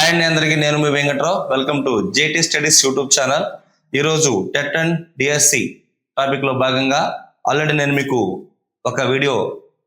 Hi అండి అందరికీ, నేను మీ Venkatrao. Welcome to JT studies YouTube channel. ఈరోజు టెట్ అండ్ డిఎస్సి టాపిక్లో భాగంగా ఆల్రెడీ నేను మీకు ఒక వీడియో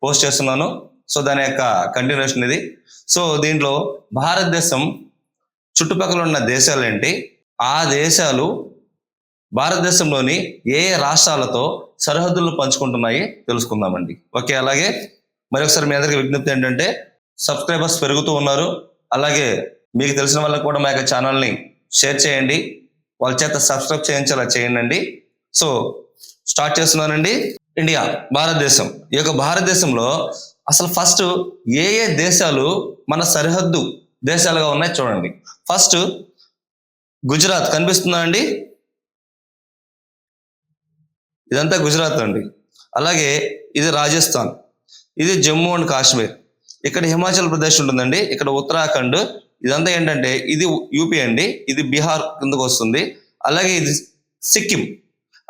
పోస్ట్ చేస్తున్నాను. సో దాని యొక్క కంటిన్యూషన్ ఇది. సో దీంట్లో భారతదేశం చుట్టుపక్కల ఉన్న దేశాలు ఏంటి, ఆ దేశాలు భారతదేశంలోని ఏ రాష్ట్రాలతో సరిహద్దులను పంచుకుంటున్నాయి తెలుసుకుందామండి. ఓకే, అలాగే మరొకసారి మీ అందరికీ విజ్ఞప్తి ఏంటంటే సబ్స్క్రైబర్స్ పెరుగుతూ ఉన్నారు. అలాగే మీకు తెలిసిన వాళ్ళకి కూడా మా యొక్క ఛానల్ని షేర్ చేయండి, వాళ్ళ చేత సబ్స్క్రైబ్ చేయించేలా చేయండి. సో స్టార్ట్ చేస్తున్నానండి. ఇండియా, భారతదేశం. ఈ యొక్క భారతదేశంలో అసలు ఫస్ట్ ఏ ఏ దేశాలు మన సరిహద్దు దేశాలుగా ఉన్నాయి చూడండి. ఫస్ట్ గుజరాత్ కనిపిస్తుందా అండి? ఇదంతా గుజరాత్ అండి. అలాగే ఇది రాజస్థాన్, ఇది జమ్మూ అండ్ కాశ్మీర్, ఇక్కడ హిమాచల్ ప్రదేశ్ ఉంటుందండి, ఇక్కడ ఉత్తరాఖండ్, ఇదంతా ఏంటంటే ఇది యూపీ అండి, ఇది బీహార్ కిందకు వస్తుంది. అలాగే ఇది సిక్కిం,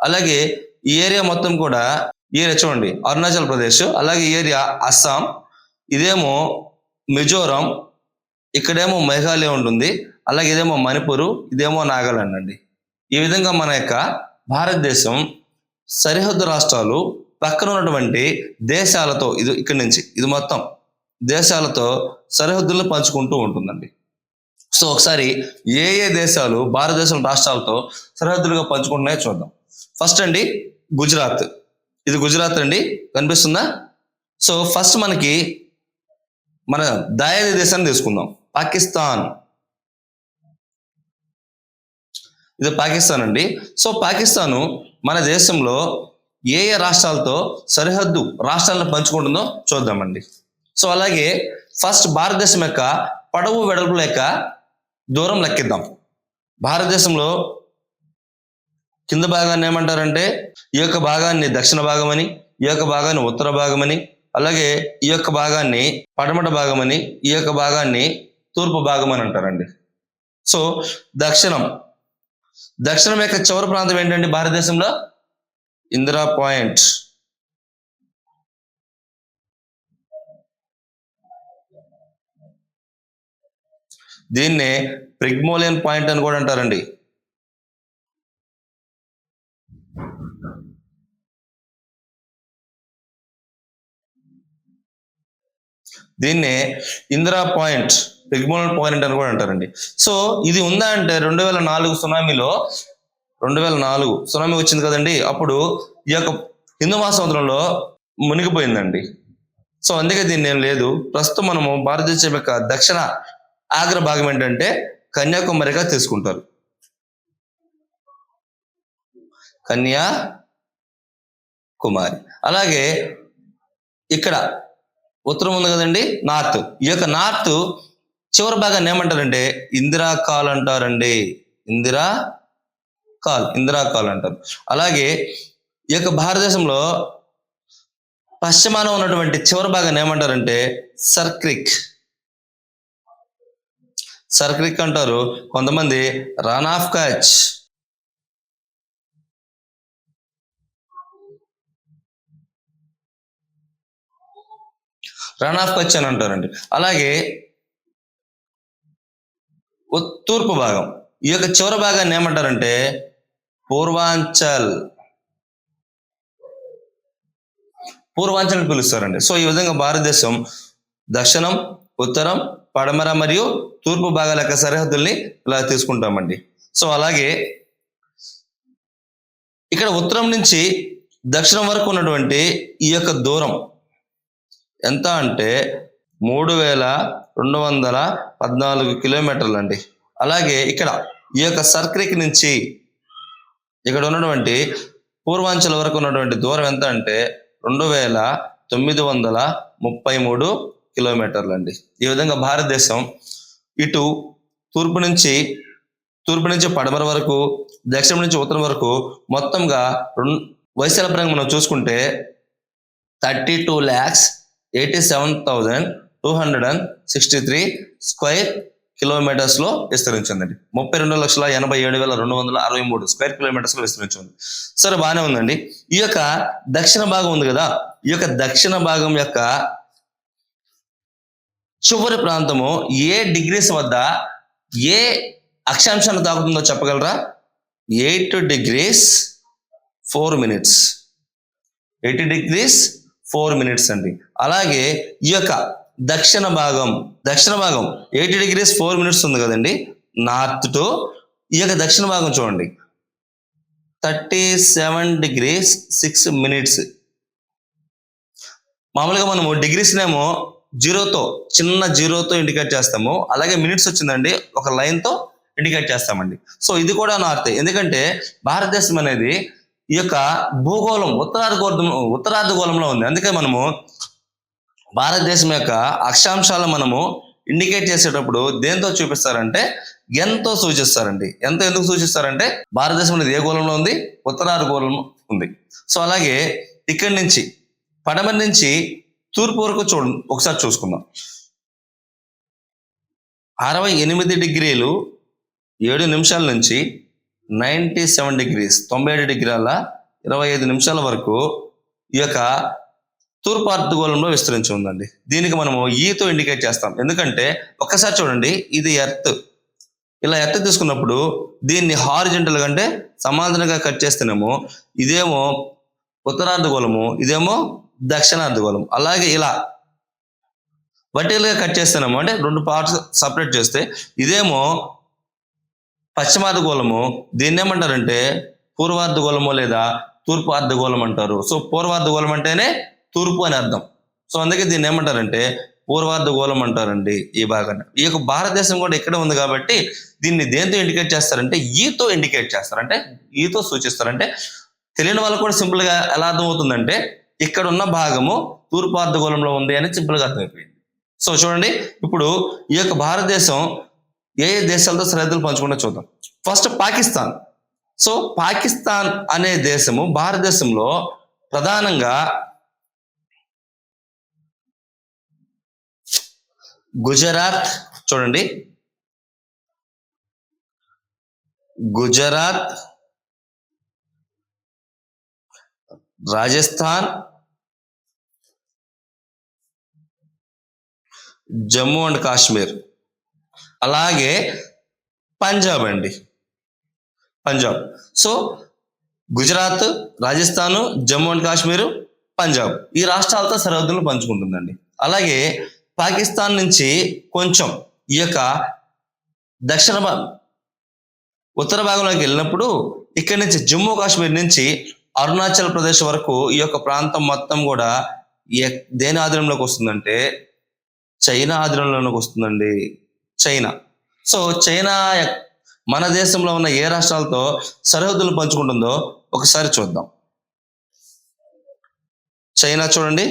అలాగే ఈ ఏరియా మొత్తం కూడా ఈ ఏరియా చూడండి అరుణాచల్ ప్రదేశ్, అలాగే ఈ ఏరియా అస్సాం, ఇదేమో మిజోరాం, ఇక్కడేమో మేఘాలయ ఉంటుంది, అలాగే ఇదేమో మణిపూర్, ఇదేమో నాగాలాండ్ అండి. ఈ విధంగా మన యొక్క భారతదేశం సరిహద్దు రాష్ట్రాలు పక్కన ఉన్నటువంటి దేశాలతో ఇది ఇక్కడి నుంచి ఇది మొత్తం దేశాలతో సరిహద్దులను పంచుకుంటూ ఉంటుందండి. సో ఒకసారి ఏ ఏ దేశాలు భారతదేశం రాష్ట్రాలతో సరిహద్దులుగా పంచుకుంటున్నాయో చూద్దాం. ఫస్ట్ అండి గుజరాత్, ఇది గుజరాత్ అండి, కనిపిస్తుందా? సో ఫస్ట్ మనకి మన దాయాది దేశాన్ని తీసుకుందాం, పాకిస్తాన్. ఇది పాకిస్తాన్ అండి. సో పాకిస్తాను మన దేశంలో ఏ ఏ రాష్ట్రాలతో సరిహద్దు రాష్ట్రాలను పంచుకుంటుందో చూద్దామండి. సో అలాగే ఫస్ట్ భారతదేశం యొక్క పొడవు వెడల్పు లేక దూరం లెక్కిద్దాం. భారతదేశంలో కింద భాగాన్ని ఏమంటారంటే ఈ యొక్క భాగాన్ని దక్షిణ భాగమని, ఈ యొక్క భాగాన్ని ఉత్తర భాగమని, అలాగే ఈ యొక్క భాగాన్ని పడమట భాగమని, ఈ యొక్క భాగాన్ని తూర్పు భాగం అని అంటారండి. సో దక్షిణం యొక్క చివరి ప్రాంతం ఏంటంటే భారతదేశంలో ఇందిరా పాయింట్. దీన్నే ప్రిగ్మోలియన్ పాయింట్ అని కూడా అంటారండి. దీన్నే ఇందిరా పాయింట్, ప్రిగ్మోలియన్ పాయింట్ అని కూడా అంటారండి. సో ఇది ఉందా అంటే 2004 సునామీ వచ్చింది కదండి, అప్పుడు ఈ యొక్క హిందూ మహాసముద్రంలో మునిగిపోయిందండి. సో అందుకే దీన్ని ఏం లేదు. ప్రస్తుతం మనము భారతదేశం యొక్క దక్షిణ ఆగ్ర భాగం ఏంటంటే కన్యాకుమారిగా తీసుకుంటారు. కన్యాకుమారి. అలాగే ఇక్కడ ఉత్తరం ఉంది కదండి, నార్త్. ఈ యొక్క నార్త్ చివరి భాగాన్ని ఏమంటారంటే ఇందిరా కాల్ అంటారండి. ఇందిరా కాల్ అంటారు. అలాగే ఈ యొక్క భారతదేశంలో పశ్చిమాన ఉన్నటువంటి చివరి భాగాన్ని ఏమంటారంటే సర్క్రిక్ అంటారు. కొంతమంది రన్ ఆఫ్ కచ్, అని అంటారండి. అలాగే తూర్పు భాగం, ఈ యొక్క చివరి భాగాన్ని ఏమంటారంటే పూర్వాంచల్ పిలుస్తారండి. సో ఈ విధంగా భారతదేశం దక్షిణం, ఉత్తరం, పడమర మరియు తూర్పు భాగాల యొక్క సరిహద్దుల్ని ఇలా తీసుకుంటామండి. సో అలాగే ఇక్కడ ఉత్తరం నుంచి దక్షిణం వరకు ఉన్నటువంటి ఈ యొక్క దూరం ఎంత అంటే 3214 కిలోమీటర్లు అండి. అలాగే ఇక్కడ ఈ యొక్క సర్క్రిక్ నుంచి ఇక్కడ ఉన్నటువంటి పూర్వాంచల్ వరకు ఉన్నటువంటి దూరం ఎంత అంటే 2933 కిలోమీటర్లు అండి. ఈ విధంగా భారతదేశం ఇటు తూర్పు నుంచి పడమర వరకు, దక్షిణం నుంచి ఉత్తరం వరకు మొత్తంగా వైశాల్యపరంగా మనం చూసుకుంటే 32,87,263 స్క్వేర్ కిలోమీటర్స్ లో విస్తరించిందండి. 32,87,263 స్క్వేర్ కిలోమీటర్స్ లో విస్తరించింది. సరే, బాగానే ఉందండి. ఈ యొక్క దక్షిణ భాగం ఉంది కదా, ఈ యొక్క దక్షిణ భాగం యొక్క చివరి ప్రాంతము ఏ డిగ్రీస్ వద్ద ఏ అక్షాంశాన్ని తాకుతుందో చెప్పగలరా? 8 degrees 4 minutes. 80 degrees 4 minutes అండి. అలాగే ఈ యొక్క దక్షిణ భాగం 80 degrees 4 minutes ఉంది కదండి, నార్త్ టు. ఈ యొక్క దక్షిణ భాగం చూడండి 37 degrees 6 minutes. మామూలుగా మనము డిగ్రీస్ నేమో చిన్న జీరోతో ఇండికేట్ చేస్తాము, అలాగే మినిట్స్ వచ్చిందండి ఒక లైన్ తో ఇండికేట్ చేస్తామండి. సో ఇది కూడా నార్తే, ఎందుకంటే భారతదేశం అనేది ఈ యొక్క భూగోళం ఉత్తరార్ధగోళంలో ఉంది. అందుకే మనము భారతదేశం యొక్క అక్షాంశాలు మనము ఇండికేట్ చేసేటప్పుడు దేంతో చూపిస్తారంటే ఎంతో సూచిస్తారండి. ఎందుకు సూచిస్తారంటే భారతదేశం అనేది ఏ గోళంలో ఉంది? ఉత్తరార్ధగోళం ఉంది. సో అలాగే ఇక్కడి నుంచి పడమర నుంచి తూర్పు వరకు ఒకసారి చూసుకుందాం. 68 degrees 7 నిమిషాల నుంచి 97 degrees 97 డిగ్రీల 25 నిమిషాల వరకు ఈ యొక్క తూర్పు అర్ధగోళంలో విస్తరించి ఉందండి. దీనికి మనము ఈతో ఇండికేట్ చేస్తాం, ఎందుకంటే ఒక్కసారి చూడండి, ఇది ఎర్త్. ఇలా ఎర్త్ తీసుకున్నప్పుడు దీన్ని హారిజెంటల్ గా అంటే సమాంతరంగా కట్ చేస్తేనేమో ఇదేమో ఉత్తరార్ధగోళము, ఇదేమో దక్షిణార్ధగోళం. అలాగే ఇలా వర్టికల్ గా కట్ చేస్తేనేమో అంటే రెండు పార్ట్స్ సపరేట్ చేస్తే ఇదేమో పశ్చిమార్ధగోళము. దీన్ని ఏమంటారంటే పూర్వార్ధగోళము లేదా తూర్పు అర్ధగోళం అంటారు. సో పూర్వార్ధగోళం అంటేనే తూర్పు అని అర్థం. సో అందుకే దీన్ని ఏమంటారంటే పూర్వార్ధగోళం అంటారండి ఈ భాగాన్ని. ఈ యొక్క భారతదేశం కూడా ఇక్కడ ఉంది కాబట్టి దీన్ని దేంతో ఇండికేట్ చేస్తారంటే ఈతో ఇండికేట్ చేస్తారు, అంటే ఈతో సూచిస్తారంటే తెలియని వాళ్ళకు కూడా సింపుల్ గా ఎలా అర్థమవుతుందంటే ఇక్కడ ఉన్న భాగము తూర్పు అర్ధగోళంలో ఉంది అని సింపుల్ గా అర్థమైపోయింది. సో చూడండి, ఇప్పుడు ఈ యొక్క భారతదేశం ఏ దేశాలతో సరిహద్దులు పంచుకుంటూ చూద్దాం. ఫస్ట్ పాకిస్తాన్. సో పాకిస్తాన్ అనే దేశము భారతదేశంలో ప్రధానంగా గుజరాత్, చూడండి గుజరాత్, రాజస్థాన్, జమ్మూ అండ్ కాశ్మీర్, అలాగే పంజాబ్ అండి, పంజాబ్. సో గుజరాత్, రాజస్థాన్, జమ్మూ అండ్ కాశ్మీర్, పంజాబ్ ఈ రాష్ట్రాలతో సరిహద్దులు పంచుకుంటుందండి. అలాగే పాకిస్తాన్ నుంచి కొంచెం ఈ యొక్క ఉత్తర భాగంలోకి వెళ్ళినప్పుడు ఇక్కడి నుంచి జమ్మూ కాశ్మీర్ నుంచి అరుణాచల్ ప్రదేశ్ వరకు ఈ యొక్క ప్రాంతం మొత్తం కూడా దేని ఆధీనంలోకి వస్తుందంటే చైనా ఆధీనంలోకి వస్తుందండి, చైనా. సో చైనా మన దేశంలో ఉన్న ఏ రాష్ట్రాలతో సరిహద్దులు పంచుకుంటుందో ఒకసారి చూద్దాం. చైనా చూడండి,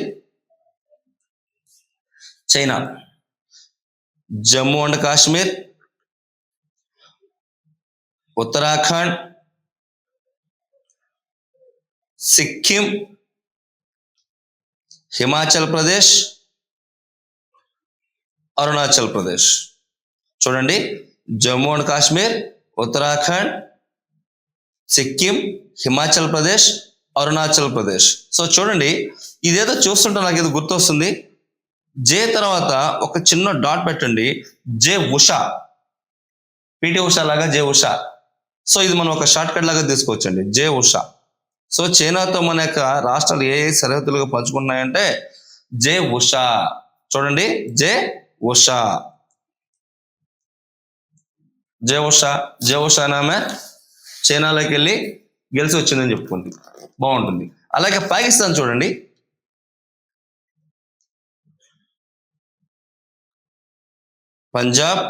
చైనా జమ్మూ అండ్ కాశ్మీర్, ఉత్తరాఖండ్, సిక్కిం, హిమాచల్ ప్రదేశ్, అరుణాచల్ ప్రదేశ్. చూడండి, జమ్మూ అండ్ కాశ్మీర్, ఉత్తరాఖండ్, సిక్కిం, హిమాచల్ ప్రదేశ్, అరుణాచల్ ప్రదేశ్. సో చూడండి, ఇదేదో చూస్తుంటే నాకు ఏదో గుర్తొస్తుంది. జే తర్వాత ఒక చిన్న డాట్ పెట్టండి, జే ఉషా, పిటి ఉషా లాగా జే ఉషా. సో ఇది మనం ఒక షార్ట్ కట్ లాగా తీసుకోవచ్చండి, జే ఉషా. సో చైనాతో మన యొక్క రాష్ట్రాలు ఏ సరిహద్దులుగా పంచుకున్నాయంటే జే ఉషా. చూడండి, జే ఉషా, జే ఉషా. జే ఉషా నామే చైనాలోకి వెళ్ళి గెలిచి వచ్చిందని చెప్పుకుంది, బాగుంటుంది. అలాగే పాకిస్తాన్ చూడండి, పంజాబ్,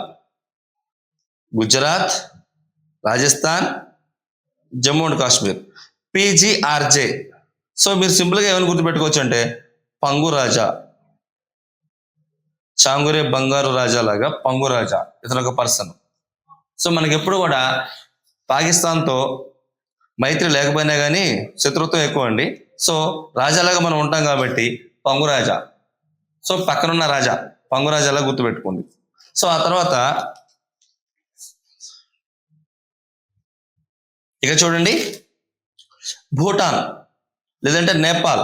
గుజరాత్, రాజస్థాన్, జమ్మూ అండ్ కాశ్మీర్, పిజిఆర్జే. సో మీరు సింపుల్గా ఏమైనా గుర్తుపెట్టుకోవచ్చు అంటే పంగు రాజా, చాంగురే బంగారు రాజా లాగా పంగు రాజా, ఇతను ఒక పర్సన్. సో మనకి ఎప్పుడు కూడా పాకిస్తాన్తో మైత్రి లేకపోయినా కానీ శత్రుత్వం ఎక్కువ అండి. సో రాజాలాగా మనం ఉంటాం కాబట్టి పంగు రాజా. సో పక్కనున్న రాజా పంగు రాజాలాగా గుర్తుపెట్టుకోండి. సో ఆ తర్వాత ఇక చూడండి, భూటాన్ లేదంటే నేపాల్.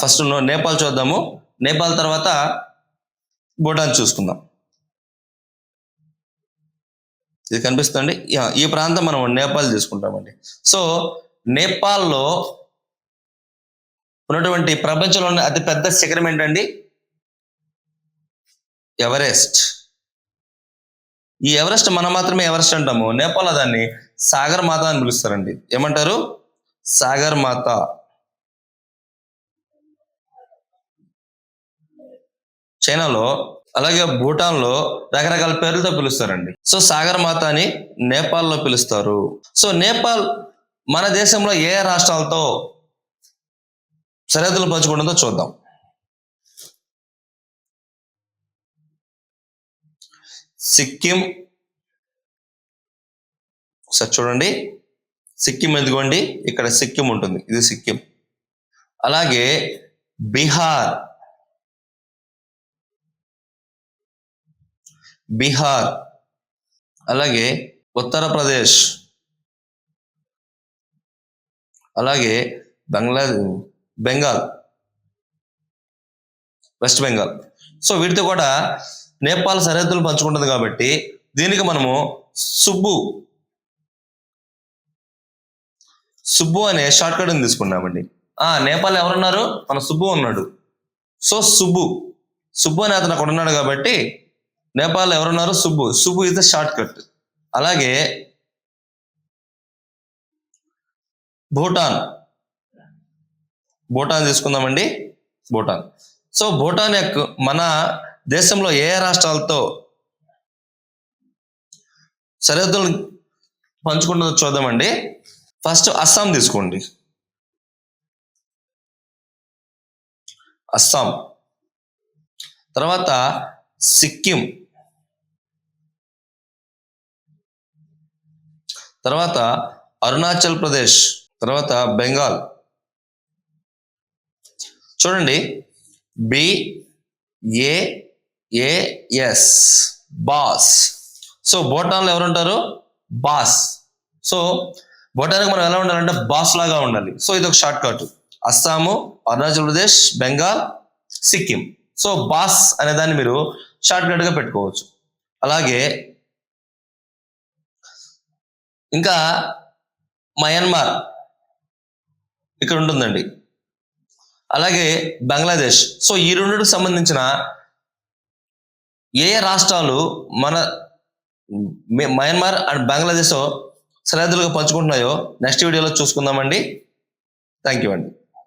ఫస్ట్ నేపాల్ చూద్దాము, నేపాల్ తర్వాత భూటాన్ చూసుకుందాం. ఇది కనిపిస్తుంది. ఈ ప్రాంతం మనం నేపాల్ తీసుకుంటామండి. సో నేపాల్లో ఉన్నటువంటి ప్రపంచంలోని అతి పెద్ద శిఖరం ఏంటండి? ఎవరెస్ట్. ఈ ఎవరెస్ట్ మనం మాత్రమే ఎవరెస్ట్ అంటాము. నేపాల్లో దాన్ని సాగర్ మాత అని పిలుస్తారండి. ఏమంటారు? సాగర్ మాత. చైనాలో అలాగే భూటాన్లో రకరకాల పేర్లతో పిలుస్తారండి. సో సాగర్ మాత అని నేపాల్లో పిలుస్తారు. సో నేపాల్ మన దేశంలో ఏ రాష్ట్రాలతో సరిహద్దులు పంచుకుంటుందో చూద్దాం. సిక్కిం, ఒకసారి చూడండి. సిక్కిం ఎదుగోండి, ఇక్కడ సిక్కిం ఉంటుంది, ఇది సిక్కిం. అలాగే బీహార్, అలాగే ఉత్తరప్రదేశ్, అలాగే బెంగాల్, వెస్ట్ బెంగాల్. సో వీటితో కూడా నేపాల్ సరిహద్దులు పంచుకుంటుంది కాబట్టి దీనికి మనము సుబ్బు అనే షార్ట్ కట్ తీసుకున్నామండి. నేపాల్ ఎవరున్నారు? మన సుబ్బు ఉన్నాడు. సో సుబ్బు అనే అతను అక్కడ ఉన్నాడు కాబట్టి నేపాల్ ఎవరున్నారు? Subbu is the short cut. అలాగే భూటాన్ తీసుకుందామండి. భూటాన్. సో భూటాన్ మన దేశంలో ఏ రాష్ట్రాలతో సరిహద్దులు పంచుకుంటుందో చూద్దామండి. ఫస్ట్ అస్సాం తీసుకోండి. అస్సాం, తర్వాత సిక్కిం, తర్వాత అరుణాచల్ ప్రదేశ్, తర్వాత బెంగాల్. చూడండి, BAAS, బాస్. సో భూటాన్లో ఎవరుంటారు? బాస్. సో భూటాన్కి మనం ఎలా ఉండాలంటే బాస్ లాగా ఉండాలి. సో ఇది ఒక short cut. Assam, Arunachal Pradesh, Bengal, Sikkim. So boss అనే దాన్ని మీరు షార్ట్ కట్ గా పెట్టుకోవచ్చు. అలాగే ఇంకా మయన్మార్ ఇక్కడ ఉంటుందండి. అలాగే బంగ్లాదేశ్. సో ఈ రెండుకి సంబంధించిన ఏ రాష్ట్రాలు మన మయన్మార్ అండ్ బంగ్లాదేశ్ సరిహద్దులుగా పంచుకుంటున్నాయో నెక్స్ట్ వీడియోలో చూసుకుందామండి. థ్యాంక్ యూ అండి.